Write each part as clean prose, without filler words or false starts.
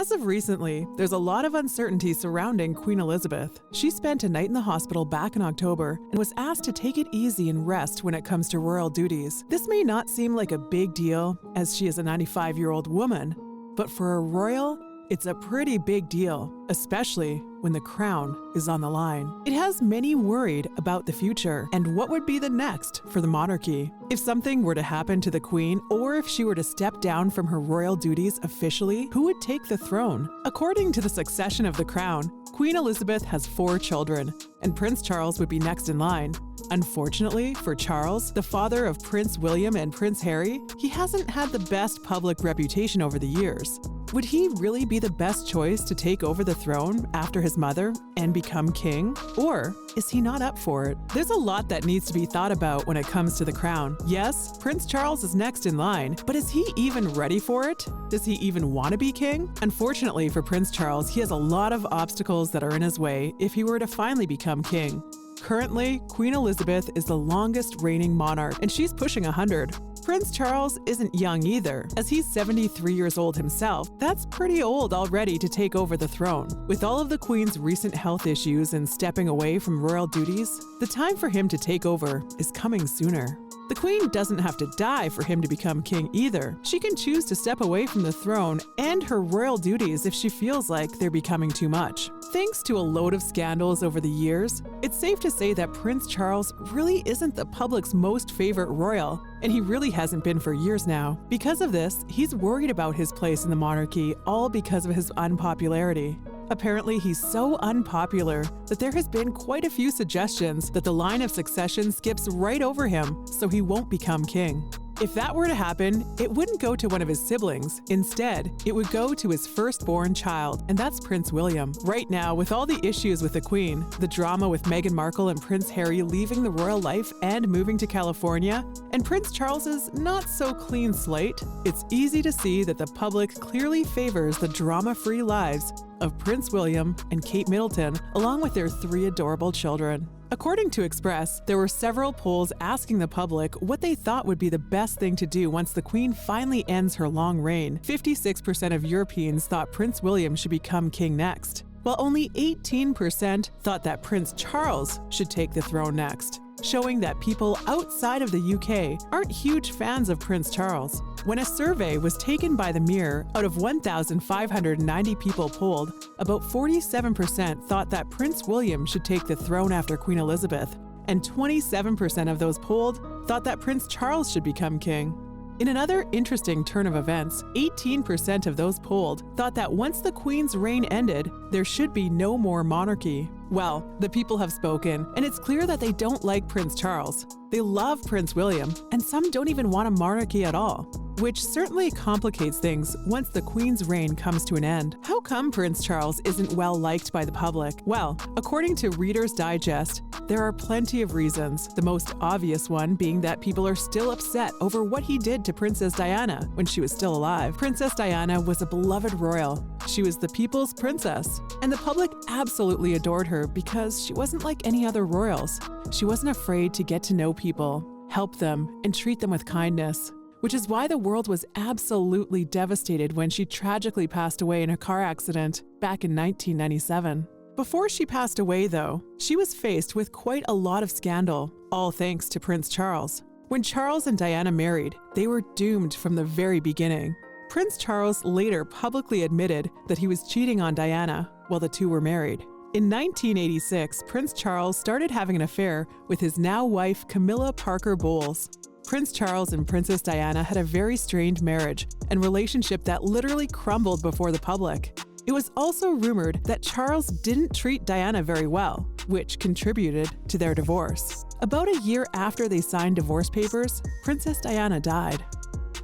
As of recently, there's a lot of uncertainty surrounding Queen Elizabeth. She spent a night in the hospital back in October and was asked to take it easy and rest when it comes to royal duties. This may not seem like a big deal, as she is a 95-year-old woman, but for a royal, it's a pretty big deal, especially when the crown is on the line. It has many worried about the future and what would be the next for the monarchy. If something were to happen to the Queen, or if she were to step down from her royal duties officially, who would take the throne? According to the succession of the crown, Queen Elizabeth has 4 children, and Prince Charles would be next in line. Unfortunately for Charles, the father of Prince William and Prince Harry, he hasn't had the best public reputation over the years. Would he really be the best choice to take over the throne after his mother and become king? Or is he not up for it? There's a lot that needs to be thought about when it comes to the crown. Yes, Prince Charles is next in line, but is he even ready for it? Does he even want to be king? Unfortunately for Prince Charles, he has a lot of obstacles that are in his way if he were to finally become king. Currently, Queen Elizabeth is the longest reigning monarch, and she's pushing 100. Prince Charles isn't young either, as he's 73 years old himself. That's pretty old already to take over the throne. With all of the Queen's recent health issues and stepping away from royal duties, the time for him to take over is coming sooner. The Queen doesn't have to die for him to become king either. She can choose to step away from the throne and her royal duties if she feels like they're becoming too much. Thanks to a load of scandals over the years, it's safe to say that Prince Charles really isn't the public's most favorite royal, and he really hasn't been for years now. Because of this, he's worried about his place in the monarchy, all because of his unpopularity. Apparently, he's so unpopular that there has been quite a few suggestions that the line of succession skips right over him, so he won't become king. If that were to happen, it wouldn't go to one of his siblings. Instead, it would go to his firstborn child, and that's Prince William. Right now, with all the issues with the Queen, the drama with Meghan Markle and Prince Harry leaving the royal life and moving to California, and Prince Charles's not-so-clean slate, it's easy to see that the public clearly favors the drama-free lives of Prince William and Kate Middleton, along with their 3 adorable children. According to Express, there were several polls asking the public what they thought would be the best thing to do once the Queen finally ends her long reign. 56% of Europeans thought Prince William should become king next, while only 18% thought that Prince Charles should take the throne next, showing that people outside of the UK aren't huge fans of Prince Charles. When a survey was taken by the Mirror, out of 1,590 people polled, about 47% thought that Prince William should take the throne after Queen Elizabeth, and 27% of those polled thought that Prince Charles should become king. In another interesting turn of events, 18% of those polled thought that once the Queen's reign ended, there should be no more monarchy. Well, the people have spoken, and it's clear that they don't like Prince Charles. They love Prince William, and some don't even want a monarchy at all, which certainly complicates things once the Queen's reign comes to an end. How come Prince Charles isn't well liked by the public? Well, according to Reader's Digest, there are plenty of reasons, the most obvious one being that people are still upset over what he did to Princess Diana when she was still alive. Princess Diana was a beloved royal. She was the people's princess, and the public absolutely adored her because she wasn't like any other royals. She wasn't afraid to get to know people, help them, and treat them with kindness, which is why the world was absolutely devastated when she tragically passed away in a car accident back in 1997. Before she passed away, though, she was faced with quite a lot of scandal, all thanks to Prince Charles. When Charles and Diana married, they were doomed from the very beginning. Prince Charles later publicly admitted that he was cheating on Diana while the two were married. In 1986, Prince Charles started having an affair with his now-wife Camilla Parker Bowles. Prince Charles and Princess Diana had a very strained marriage and relationship that literally crumbled before the public. It was also rumored that Charles didn't treat Diana very well, which contributed to their divorce. About a year after they signed divorce papers, Princess Diana died.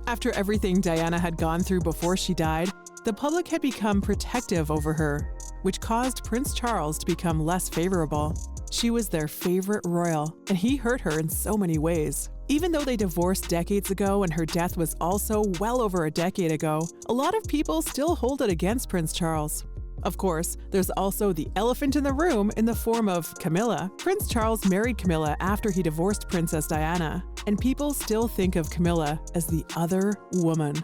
After everything Diana had gone through before she died, the public had become protective over her, which caused Prince Charles to become less favorable. She was their favorite royal, and he hurt her in so many ways. Even though they divorced decades ago and her death was also well over a decade ago, a lot of people still hold it against Prince Charles. Of course, there's also the elephant in the room in the form of Camilla. Prince Charles married Camilla after he divorced Princess Diana, and people still think of Camilla as the other woman.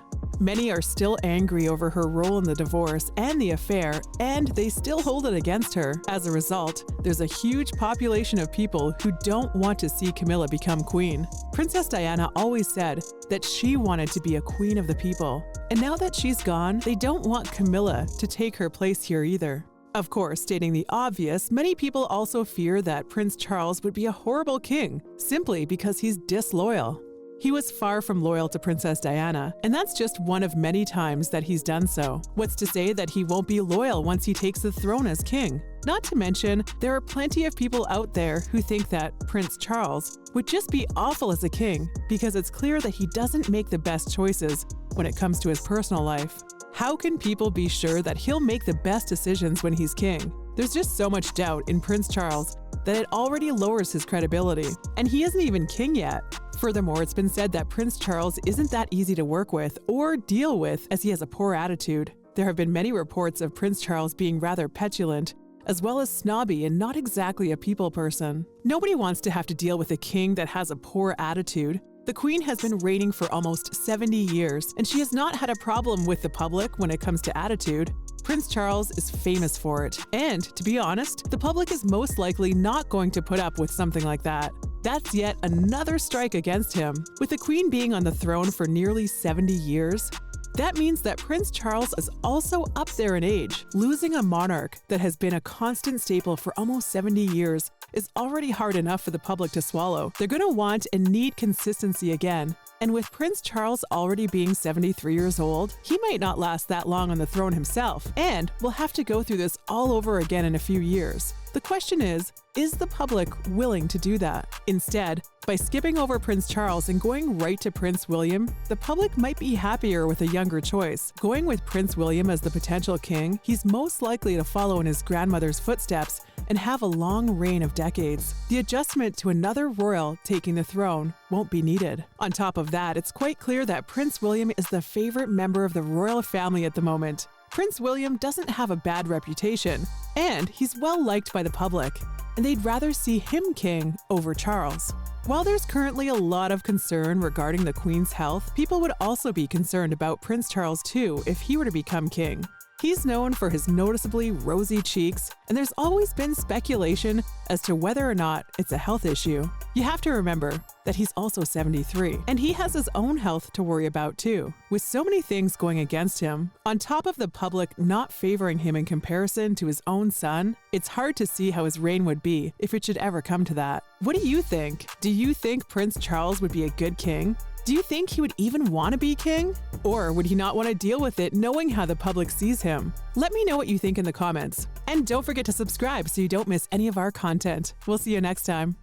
Many are still angry over her role in the divorce and the affair, and they still hold it against her. As a result, there's a huge population of people who don't want to see Camilla become queen. Princess Diana always said that she wanted to be a queen of the people. And now that she's gone, they don't want Camilla to take her place here either. Of course, stating the obvious, many people also fear that Prince Charles would be a horrible king, simply because he's disloyal. He was far from loyal to Princess Diana, and that's just one of many times that he's done so. What's to say that he won't be loyal once he takes the throne as king? Not to mention, there are plenty of people out there who think that Prince Charles would just be awful as a king because it's clear that he doesn't make the best choices when it comes to his personal life. How can people be sure that he'll make the best decisions when he's king? There's just so much doubt in Prince Charles that it already lowers his credibility, and he isn't even king yet. Furthermore, it's been said that Prince Charles isn't that easy to work with or deal with as he has a poor attitude. There have been many reports of Prince Charles being rather petulant, as well as snobby and not exactly a people person. Nobody wants to have to deal with a king that has a poor attitude. The Queen has been reigning for almost 70 years, and she has not had a problem with the public when it comes to attitude. Prince Charles is famous for it, and to be honest, the public is most likely not going to put up with something like that. That's yet another strike against him. With the Queen being on the throne for nearly 70 years, that means that Prince Charles is also up there in age. Losing a monarch that has been a constant staple for almost 70 years is already hard enough for the public to swallow. They're going to want and need consistency again. And with Prince Charles already being 73 years old, he might not last that long on the throne himself, and we'll have to go through this all over again in a few years. The question is the public willing to do that? Instead, by skipping over Prince Charles and going right to Prince William, the public might be happier with a younger choice. Going with Prince William as the potential king, he's most likely to follow in his grandmother's footsteps and have a long reign of decades. The adjustment to another royal taking the throne won't be needed. On top of that, it's quite clear that Prince William is the favorite member of the royal family at the moment. Prince William doesn't have a bad reputation, and he's well liked by the public, and they'd rather see him king over Charles. While there's currently a lot of concern regarding the Queen's health, people would also be concerned about Prince Charles too if he were to become king. He's known for his noticeably rosy cheeks, and there's always been speculation as to whether or not it's a health issue. You have to remember that he's also 73, and he has his own health to worry about too. With so many things going against him, on top of the public not favoring him in comparison to his own son, it's hard to see how his reign would be if it should ever come to that. What do you think? Do you think Prince Charles would be a good king? Do you think he would even want to be king? Or would he not want to deal with it knowing how the public sees him? Let me know what you think in the comments. And don't forget to subscribe so you don't miss any of our content. We'll see you next time.